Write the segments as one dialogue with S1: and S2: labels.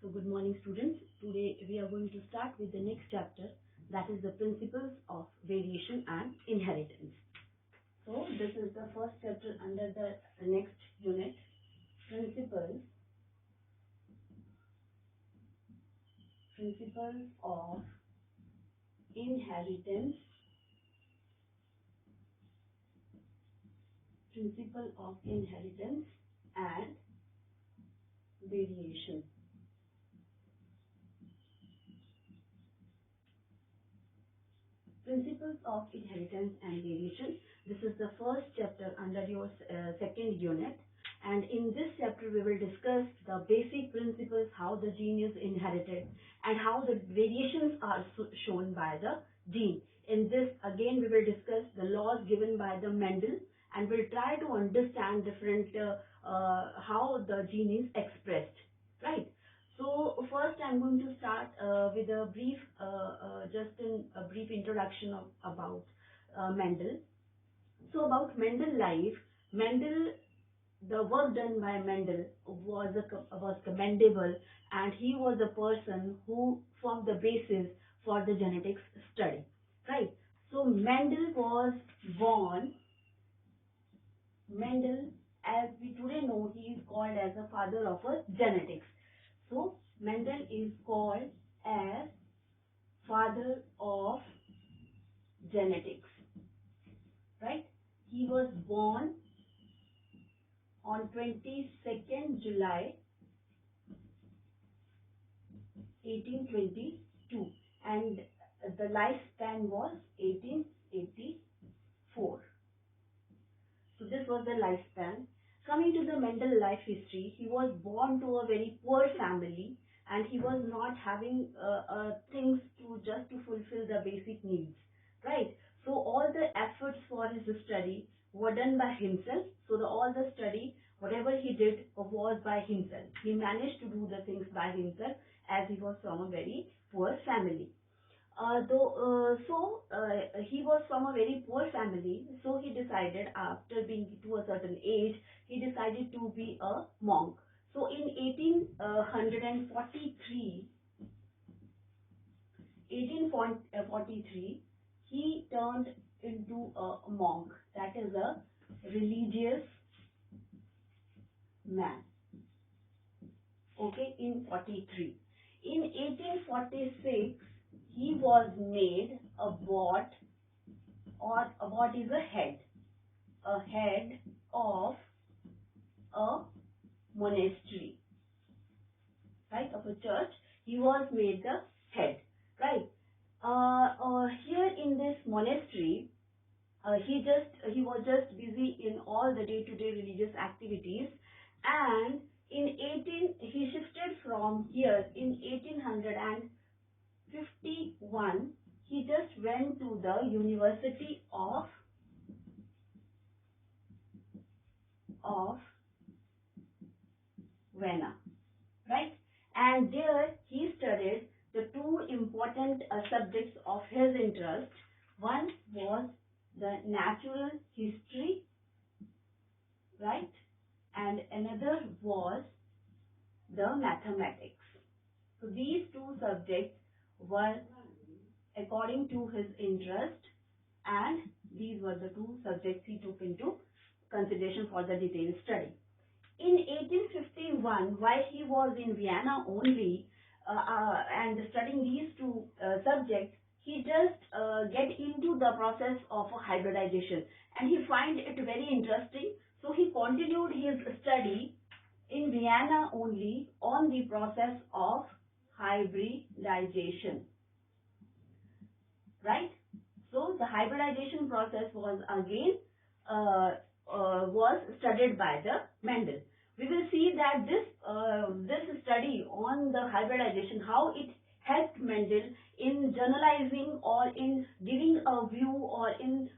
S1: So good morning students. Today we are going to start with the next chapter, that is the principles of variation and inheritance. So this is the first chapter under the next unit, principles of inheritance, principle of inheritance and variation. Principles of inheritance and variation. This is the first chapter under your second unit, and in this chapter we will discuss the basic principles, how the gene is inherited and how the variations are shown by the gene. In this again we will discuss the laws given by the Mendel, and we'll try to understand different how the gene is expressed, right? So first I'm going to start with a brief, a brief introduction about Mendel. So about Mendel life, the work done by Mendel was commendable, and he was a person who formed the basis for the genetics study, right? So Mendel was born. Mendel, as we today know, he is called as the father of genetics. So Mendel is called as father of genetics, right? He was born on 22nd July 1822, and the lifespan was 1884. So this was the lifespan. Coming to the Mendel life history, he was born to a very poor family, and he was not having things to fulfill the basic needs, right? So all the efforts for his study were done by himself. So all the study, whatever he did, was by himself. He managed to do the things by himself, as he was from a very poor family. He was from a very poor family, so he decided, after being to a certain age, he decided to be a monk. So in 1843, he turned into a monk, that is a religious man. Okay, in 43. In 1846, he was made a abbot, or abbot is a head of a monastery, right, of a church. He was made the head, right? Here in this monastery, he was just busy in all the day-to-day religious activities, and he shifted from here in 1851. He just went to the University of Vienna, right? And there he studied the two important subjects of his interest. One was the natural history, right? And another was the mathematics. So these two subjects were according to his interest, and these were the two subjects he took into consideration for the detailed study. In 1851, while he was in Vienna only and studying these two subjects, he just get into the process of hybridization, and he find it very interesting. So he continued his study in Vienna only on the process of hybridization, right? So the hybridization process was again was studied by the Mendel. We will see that this study on the hybridization, how it helped Mendel in generalizing or in giving a view or in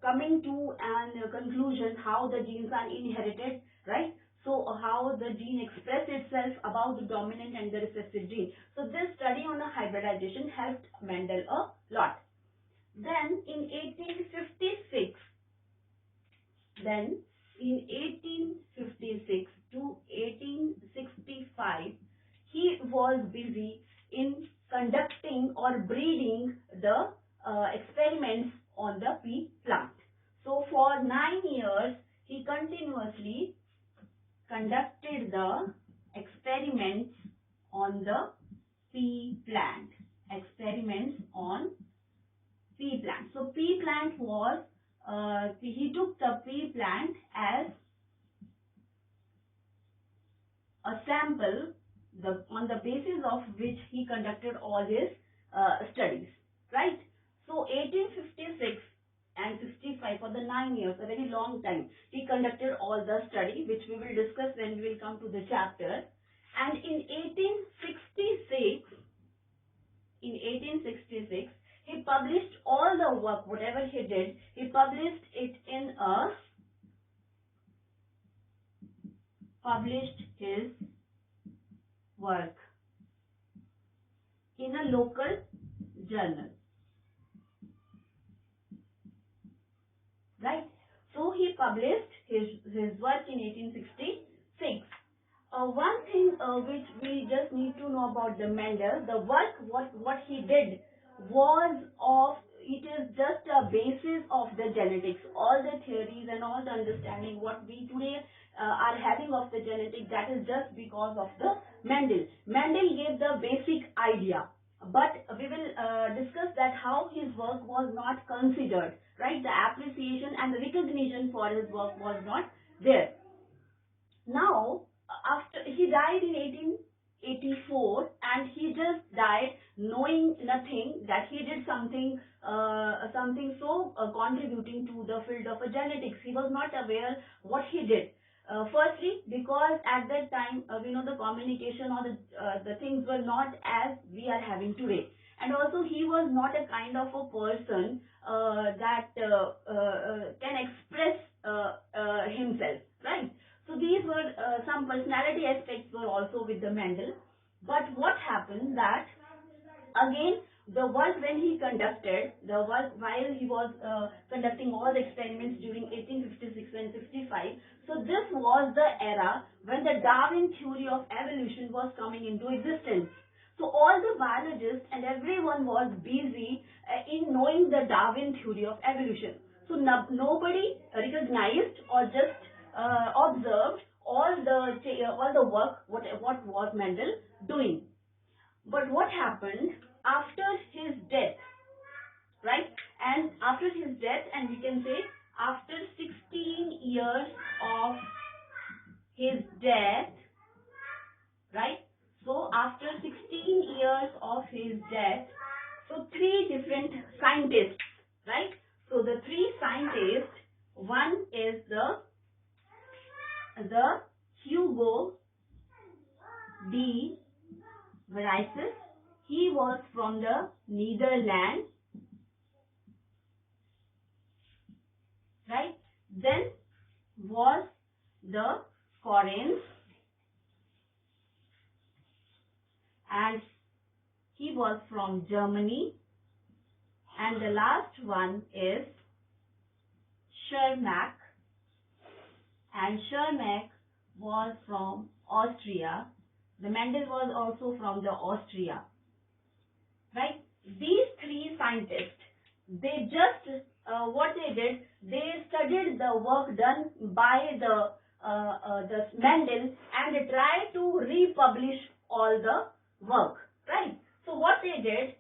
S1: coming to a conclusion how the genes are inherited, right? So how the gene express itself about the dominant and the recessive gene. So this study on a hybridization helped Mendel a lot. Then in 1856 to 1865, he busy in conducting or breeding the experiments on the pea plant. So for 9 years, he continuously conducted the experiments on the pea plant. Experiments on pea plant. So pea plant was, he took the pea plant as a sample, on the basis of which he conducted all his studies, right? So 1856 and 65, for the 9 years, a very long time, he conducted all the study, which we will discuss when we will come to the chapter. And in 1866, he published all the work, whatever he did, he published it in a, published his work in a local journal, right? So he published his work in 1866. One thing which we just need to know about the Mendel, the work, what he did was of, it is just a basis of the genetics. All the theories and all the understanding what we today are having of the genetics, that is just because of the Mendel. Mendel gave the basic idea, but we will discuss that how his work was not considered, right? The appreciation and the recognition for his work was not there. Now, after he died in 1884, and he just died knowing nothing that he did something so contributing to the field of genetics. He was not aware what he did. Firstly, because at that time we know the communication or the things were not as we are having today, and also he was not a kind of a person that can express himself, right? So these were some personality aspects were also with the Mendel. But what happened that again the work when he conducted, the work while he was conducting all the experiments during 1856 and 65, so this was the era when the Darwin theory of evolution was coming into existence. So all the biologists and everyone was busy in knowing the Darwin theory of evolution. So nobody recognized or just observed all the work what was Mendel doing. But what happened after his death, right? And after his death, and we can say after 16 years of his death, right? So after 16 years of his death, so three different scientists, right? So the three scientists, one is the Hugo de Vries. He was from the Netherlands, right? Then was the Correns, and he was from Germany, and the last one is Schermack, and Schermack was from Austria. The Mendel was also from the Austria, right? These three scientists, they just what they did, they studied the work done by the Mendel and tried to republish all the work, right? So what they did,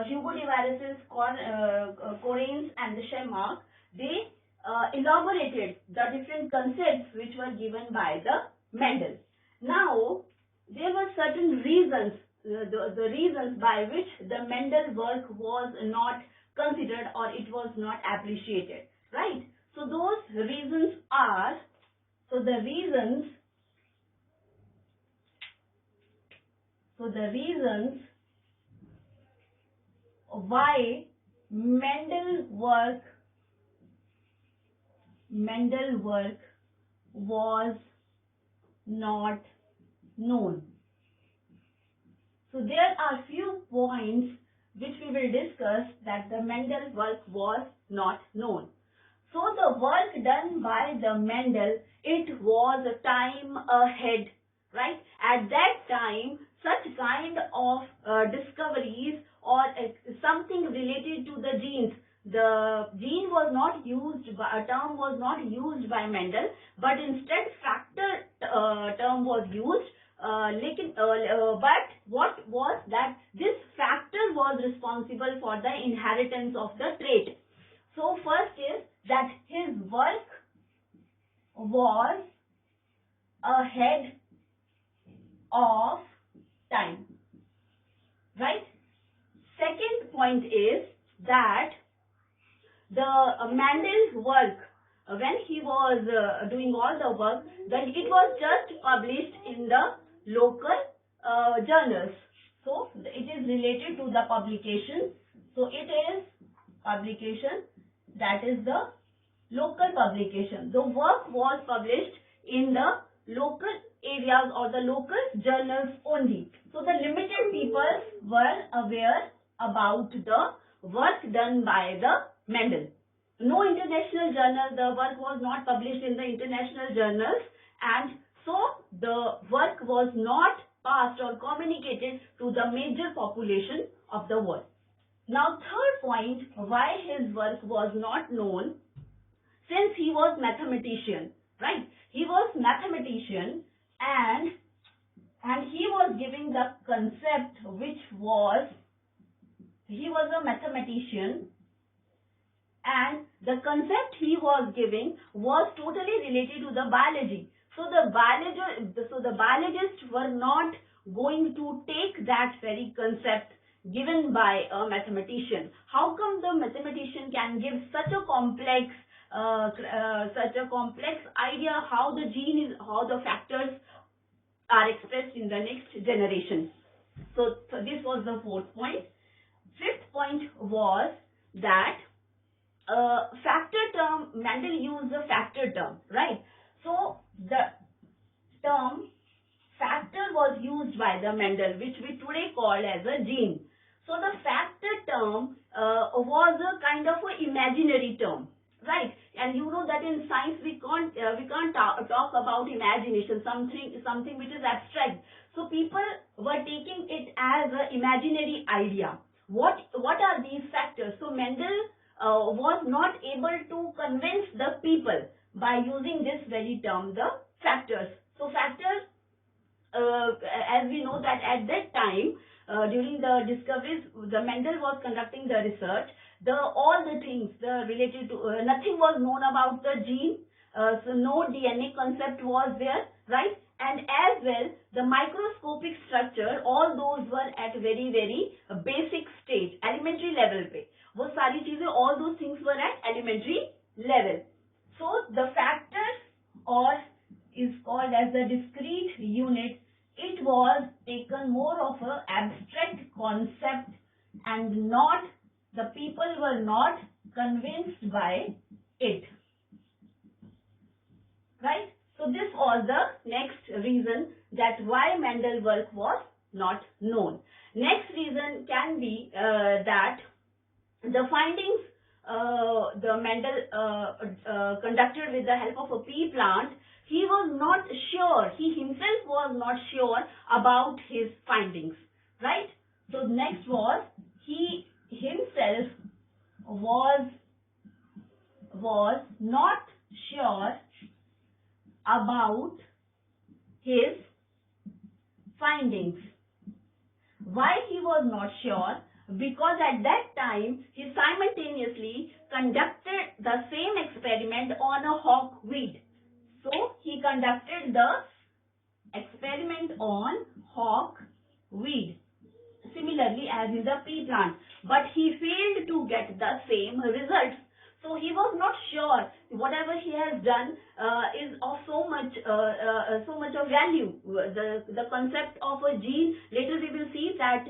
S1: Hugo de Vries, Correns and the Schermack, they elaborated the different concepts which were given by the Mendel. Now, there were certain reasons, the reasons by which the Mendel work was not considered or it was not appreciated, right? So those reasons are, so the reasons why Mendel work was not known. So there are few points which we will discuss that the Mendel work was not known. So the work done by the Mendel, it was a time ahead, right? At that time, such kind of discoveries or something related to the genes, the gene was not used by, a term was not used by Mendel, but instead factor term was used. But what was that this factor was responsible for the inheritance of the trait. So first is that his work was ahead of time, right? Second point is that the Mendel's work, when he was doing all the work, then it was just published in the local journals. So it is related to the publication. So it is publication, that is the local publication. The work was published in the local areas or the local journals only. So the limited people were aware about the work done by the Mendel. No international journal, the work was not published in the international journals, and so the work was not passed or communicated to the major population of the world. Now third point, why his work was not known, since he was mathematician, right? He was mathematician, and he was giving the concept which was, he was a mathematician, and the concept he was giving was totally related to the biology. So the biologists were not going to take that very concept given by a mathematician. How come the mathematician can give such a complex idea how the gene is, how the factors are expressed in the next generation? So this was the fourth point. Fifth point was that factor term, Mendel used the factor term, right? So the term factor was used by the Mendel, which we today call as a gene. So the factor term was a kind of an imaginary term, right? And you know that in science we can't talk about imagination, something which is abstract. So people were taking it as an imaginary idea. What are these factors? So Mendel was not able to convince the people by using this very term, the factors. So factors, as we know that at that time, during the discoveries, the Mendel was conducting the research. All the things related to nothing was known about the gene. So no DNA concept was there, right? And as well, the microscopic structure, all those were at very basic stage, elementary level पे. वो सारी चीजें, all those things were at elementary level. So the factors, or is called as the discrete unit, it was taken more of a abstract concept, and the people were not convinced by it, right? So this was the next reason that why Mendel work was not known. Next reason can be that the findings the Mendel conducted with the help of a pea plant, he was not sure, he himself was not sure about his findings, right? So next was, he himself was not sure about his findings. Why he was not sure? Because at that time he simultaneously conducted the same experiment on a hawkweed. So he conducted the experiment on hawkweed, similarly as in the pea plant, but he failed to get the same results. So he was not sure whatever he has done is of so much of value. The concept of a gene, later we will see that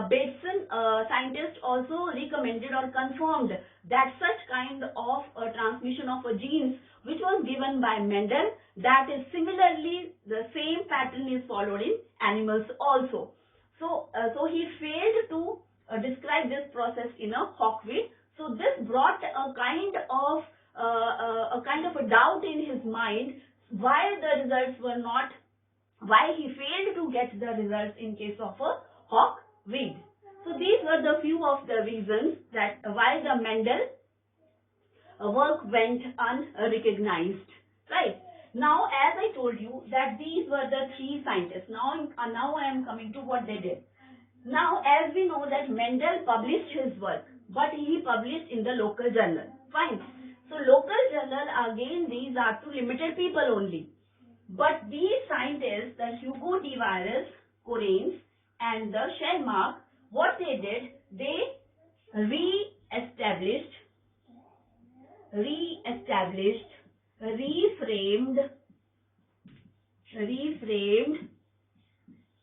S1: Bateson scientist also recommended or confirmed that such kind of transmission of a genes which was given by Mendel, that is similarly the same pattern is followed in animals also. So he failed to describe this process in a hawkweed. So this brought a kind of a doubt in his mind why the results were not while he failed to get the results in case of a hawk weed. So these were the few of the reasons that why the Mendel work went unrecognized, right? Now, as I told you that these were the three scientists. Now I am coming to what they did. Now, as we know that Mendel published his work, but he published in the local journal. Fine. So, local journal, again, these are to limited people only. But these scientists, the Hugo de Virus, Correns, and the Schermark, what they did, they re-established, reframed,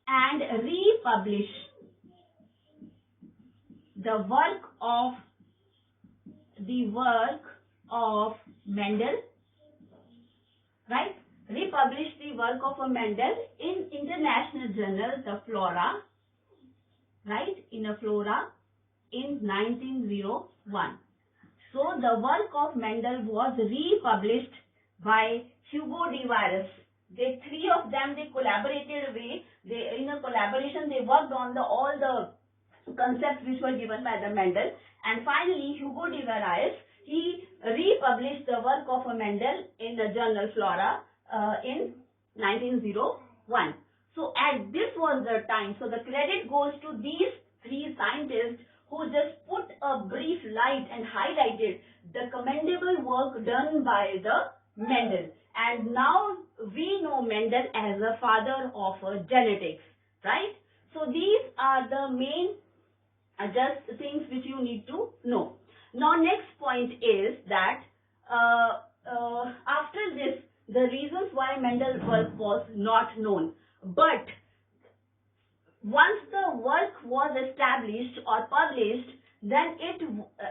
S1: and republished the work of Mendel, right? Republished the work of a Mendel in international journal, the Flora, right? In a Flora in 1901. So the work of Mendel was republished by Hugo de Virus. They three of them they collaborated with. In a collaboration they worked on all the concepts which were given by the Mendel, and finally Hugo de Virus he republished the work of a Mendel in the journal Flora in 1901. So at this was the time. So the credit goes to these three scientists who just put a brief light and highlighted the commendable work done by the Mendel. And now we know Mendel as a father of genetics, right? So these are the main just things which you need to know. Now next point is that after this, the reasons why Mendel's work was not known. But once the work was established or published, then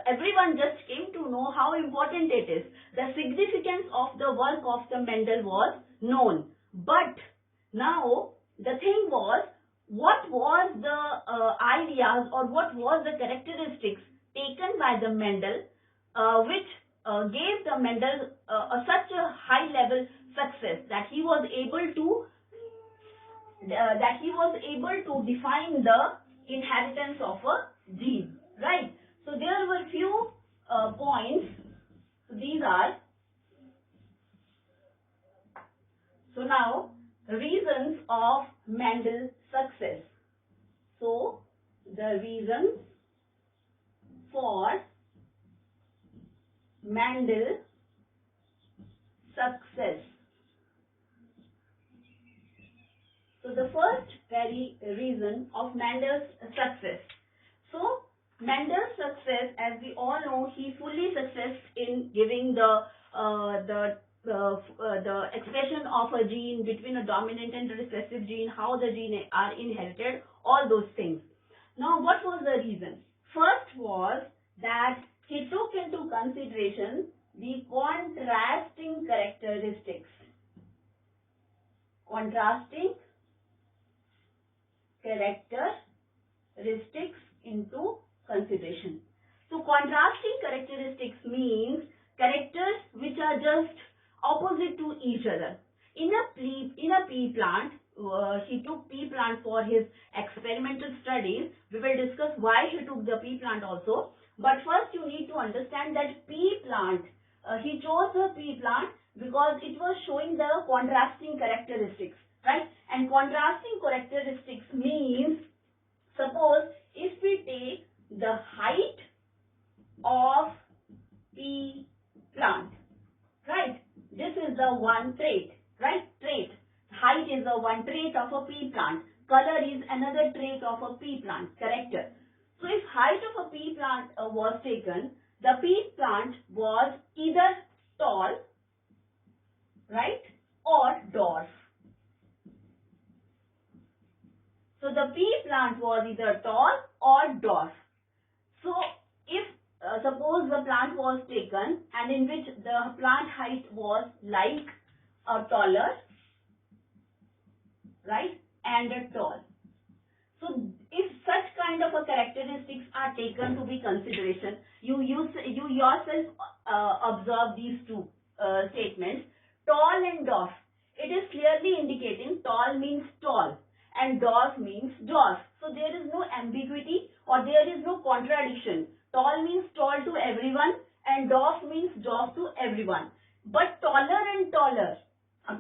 S1: everyone just came to know how important it is. The significance of the work of the Mendel was known. But now the thing was, what was the ideas or what was the characteristics taken by the Mendel which gave the Mendel such a high level success that he was able to define the inheritance of a gene, right? So there were few points. So these are, so now reasons of Mendel's success. So the reasons for Mendel's success. So the first very reason of Mendel's success. So Mendel's success, as we all know, he fully successed in giving the expression of a gene between a dominant and recessive gene, how the gene are inherited, all those things. Now, what was the reason? First was that he took into consideration the contrasting characteristics. Contrasting characteristics into consideration. So contrasting characteristics means characters which are just opposite to each other. In a pea plant, he took pea plant for his experimental studies. We will discuss why he took the pea plant also. But first you need to understand that pea plant, he chose the pea plant because it was showing the contrasting characteristics, right? And contrasting characteristics means, suppose if we take the height of pea plant, right? This is the one trait, right? Trait. Height is the one trait of a pea plant. Color is another trait of a pea plant, character. So if height of a pea plant was taken, the pea plant was either tall, right, or dwarf. So the pea plant was either tall or dwarf. So if suppose the plant was taken and in which the plant height was like a taller, right, and a tall. So if such kind of a characteristics are taken to be consideration, you yourself observe these two statements, tall and dwarf. It is clearly indicating tall means tall and DOS means DOS. So there is no ambiguity or there is no contradiction. Tall means tall to everyone and DOS means DOS to everyone. But taller and taller,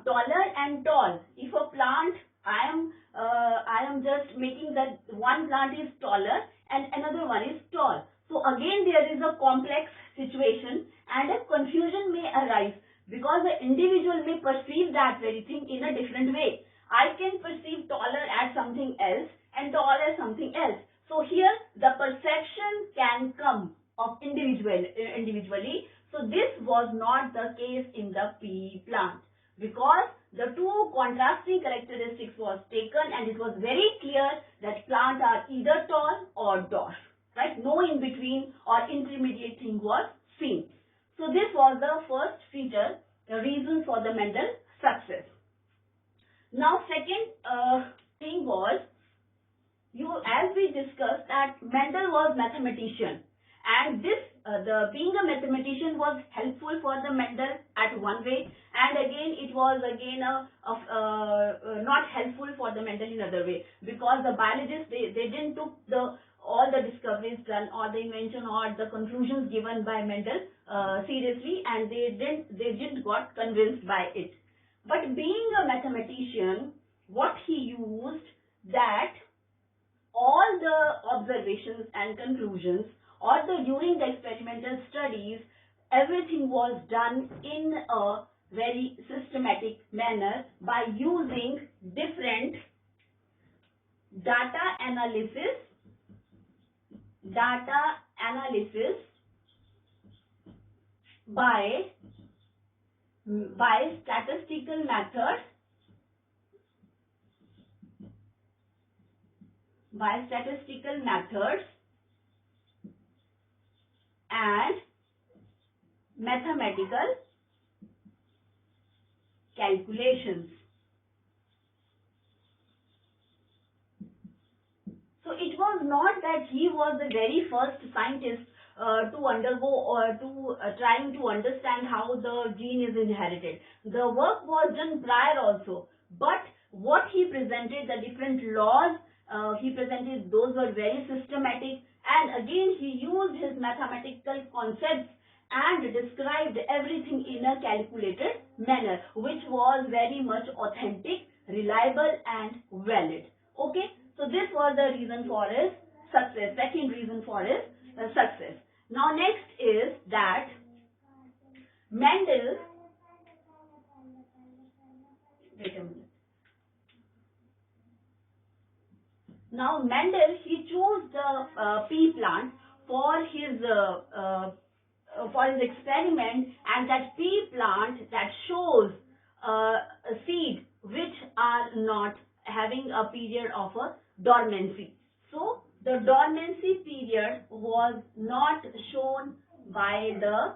S1: taller and tall. If a plant, I am just making that one plant is taller and another one is tall. So again there is a complex situation and a confusion may arise because the individual may perceive that very thing in a different way. I can perceive taller as something else and tall as something else. So here the perception can come of individually. So this was not the case in the pea plant because the two contrasting characteristics was taken and it was very clear that plants are either tall or dwarf, right? No in between or intermediate thing was seen. So this was the first feature, the reason for the Mendel success. Now second thing was, as we discussed that Mendel was mathematician and this being a mathematician was helpful for the Mendel at one way and again it was again not helpful for the Mendel in other way because the biologists they didn't took all the discoveries done or the invention or the conclusions given by Mendel seriously and they didn't got convinced by it. But being a mathematician, what he used that all the observations and conclusions or during the experimental studies, everything was done in a very systematic manner by using different data analysis by statistical methods and mathematical calculations. So it was not that he was the very first scientist to undergo or to trying to understand how the gene is inherited. The work was done prior also, but what he presented, the different laws he presented, those were very systematic, and again he used his mathematical concepts and described everything in a calculated manner, which was very much authentic, reliable and valid. Okay, so this was the reason for his success, second reason for his success. Now next is that Mendel, wait a minute. Now Mendel, he chose the pea plant for his experiment, and that pea plant that shows a seed which are not having a period of a dormancy. So the dormancy period was not shown by the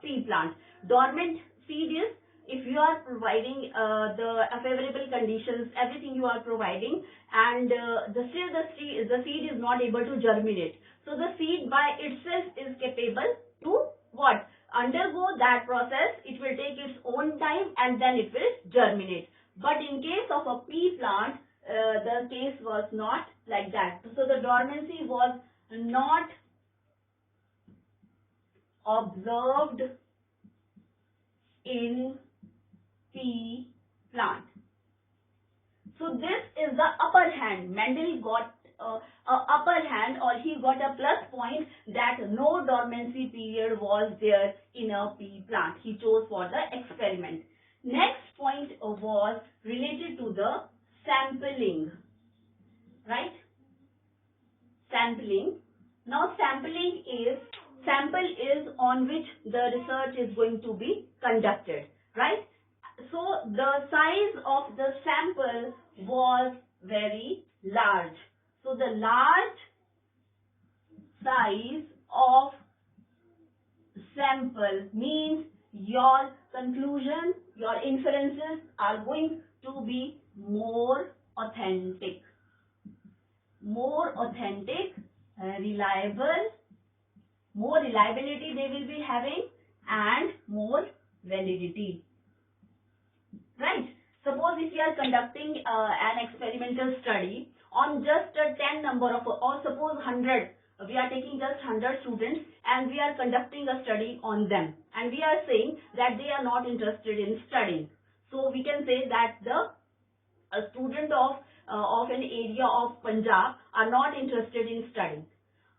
S1: pea plant. Dormant seed is if you are providing the favorable conditions, everything you are providing, and the seed is not able to germinate. So the seed by itself is capable to what? Undergo that process. It will take its own time and then it will germinate. But in case of a pea plant, the case was not like that. So the dormancy was not observed in pea plant. So this is the upper hand. Mendel got a upper hand, or he got a plus point that no dormancy period was there in a pea plant. He chose for the experiment. Next point was related to the sampling, right? Sampling. Now sample is on which the research is going to be conducted, right? So the size of the sample was very large. So the large size of sample means your conclusion, your inferences are going to be more authentic, reliable, more reliability they will be having, and more validity. Right? Suppose if we are conducting an experimental study on just a 10 number of, or suppose 100, we are taking just 100 students and we are conducting a study on them, and we are saying that they are not interested in studying. So we can say that the a student of an area of Punjab are not interested in studying.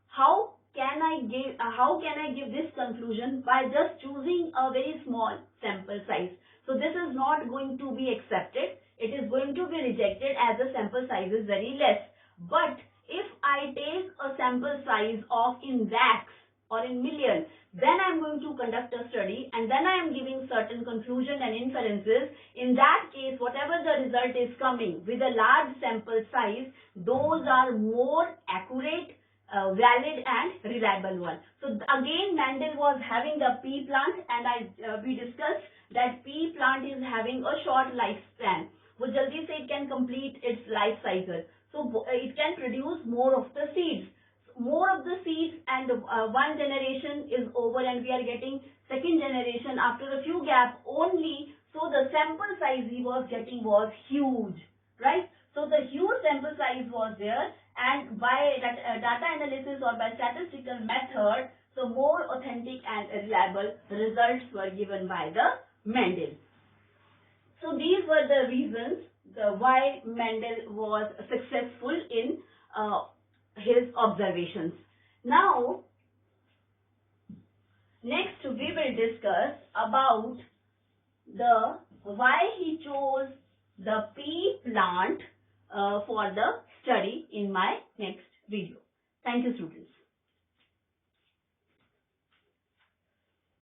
S1: How can I give this conclusion? By just choosing a very small sample size. So this is not going to be accepted. It is going to be rejected as the sample size is very less. But if I take a sample size of in lakhs or in million, then I am going to conduct a study and then I am giving certain conclusion and inferences. In that case, whatever the result is coming with a large sample size, those are more accurate, valid and reliable one. So again, Mendel was having the pea plant, and we discussed that pea plant is having a short lifespan. वो जल्दी से it can complete its life cycle. So it can produce more of the seeds. More of the seeds, and one generation is over and we are getting second generation after a few gap only. So the sample size he was getting was huge, right? So the huge sample size was there, and by that, data analysis or by statistical method, so more authentic and reliable results were given by the Mendel. So these were the reasons why Mendel was successful in his observations. Now, next we will discuss about the why he chose the pea plant for the study in my next video. Thank you, students.